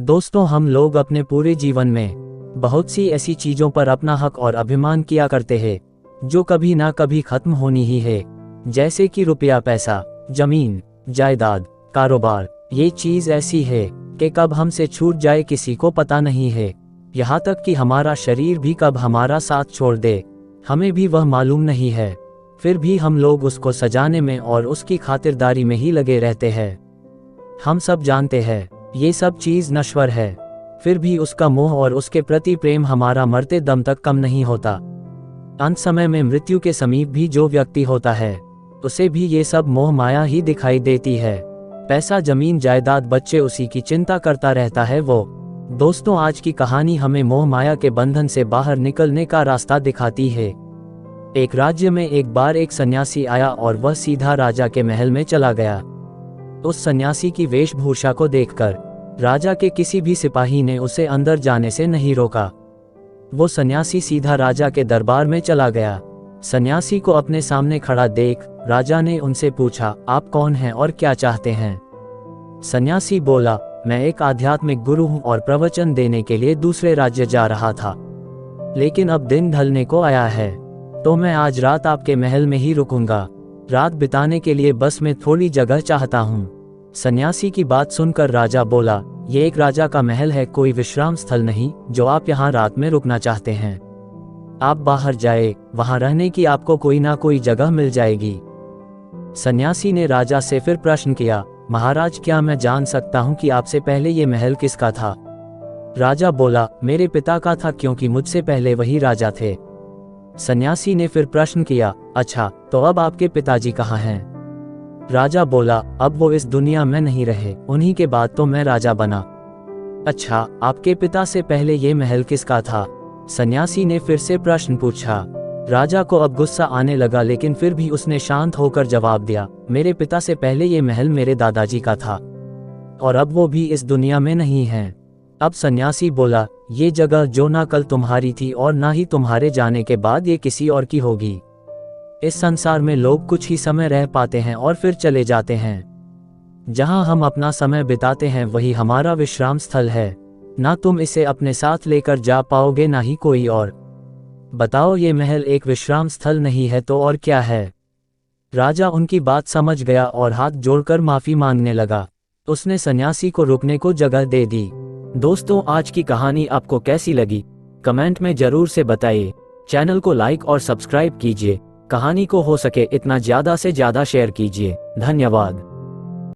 दोस्तों, हम लोग अपने पूरे जीवन में बहुत सी ऐसी चीजों पर अपना हक और अभिमान किया करते हैं जो कभी ना कभी खत्म होनी ही है, जैसे कि रुपया, पैसा, जमीन, जायदाद, कारोबार। ये चीज ऐसी है कि कब हमसे छूट जाए किसी को पता नहीं है। यहाँ तक कि हमारा शरीर भी कब हमारा साथ छोड़ दे, हमें भी वह मालूम नहीं है। फिर भी हम लोग उसको सजाने में और उसकी खातिरदारी में ही लगे रहते हैं। हम सब जानते हैं ये सब चीज नश्वर है, फिर भी उसका मोह और उसके प्रति प्रेम हमारा मरते दम तक कम नहीं होता। अंत समय में मृत्यु के समीप भी जो व्यक्ति होता है उसे भी ये सब मोह माया ही दिखाई देती है। पैसा, जमीन, जायदाद, बच्चे, उसी की चिंता करता रहता है वो। दोस्तों, आज की कहानी हमें मोह माया के बंधन से बाहर निकलने का रास्ता दिखाती है। एक राज्य में एक बार एक सन्यासी आया और वह सीधा राजा के महल में चला गया। उस सन्यासी की वेशभूषा को देखकर राजा के किसी भी सिपाही ने उसे अंदर जाने से नहीं रोका। वो सन्यासी सीधा राजा के दरबार में चला गया। सन्यासी को अपने सामने खड़ा देख राजा ने उनसे पूछा, आप कौन हैं और क्या चाहते हैं? सन्यासी बोला, मैं एक आध्यात्मिक गुरु हूं और प्रवचन देने के लिए दूसरे राज्य जा रहा था, लेकिन अब दिन ढलने को आया है, तो मैं आज रात आपके महल में ही रुकूंगा। रात बिताने के लिए बस में थोड़ी जगह चाहता हूँ। सन्यासी की बात सुनकर राजा बोला, ये एक राजा का महल है, कोई विश्राम स्थल नहीं जो आप यहाँ रात में रुकना चाहते हैं। आप बाहर जाए, वहाँ रहने की आपको कोई ना कोई जगह मिल जाएगी। सन्यासी ने राजा से फिर प्रश्न किया, महाराज, क्या मैं जान सकता हूँ कि आपसे पहले ये महल किसका था? राजा बोला, मेरे पिता का था, क्योंकि मुझसे पहले वही राजा थे। सन्यासी ने फिर प्रश्न किया, अच्छा, तो अब आपके पिताजी कहाँ हैं? राजा बोला, अब वो इस दुनिया में नहीं रहे, उन्हीं के बाद तो मैं राजा बना। अच्छा, आपके पिता से पहले ये महल किसका था? सन्यासी ने फिर से प्रश्न पूछा। राजा को अब गुस्सा आने लगा, लेकिन फिर भी उसने शांत होकर जवाब दिया, मेरे पिता से पहले ये महल मेरे दादाजी का था और अब वो भी इस दुनिया में नहीं हैं। अब सन्यासी बोला, ये जगह जो ना कल तुम्हारी थी और ना ही तुम्हारे जाने के बाद ये किसी और की होगी। इस संसार में लोग कुछ ही समय रह पाते हैं और फिर चले जाते हैं। जहां हम अपना समय बिताते हैं वही हमारा विश्राम स्थल है। ना तुम इसे अपने साथ लेकर जा पाओगे, ना ही कोई और। बताओ, ये महल एक विश्राम स्थल नहीं है तो और क्या है? राजा उनकी बात समझ गया और हाथ जोड़कर माफी मांगने लगा। उसने सन्यासी को रुकने को जगह दे दी। दोस्तों, आज की कहानी आपको कैसी लगी कमेंट में जरूर से बताइए। चैनल को लाइक और सब्सक्राइब कीजिए। कहानी को हो सके इतना ज्यादा से ज्यादा शेयर कीजिए। धन्यवाद।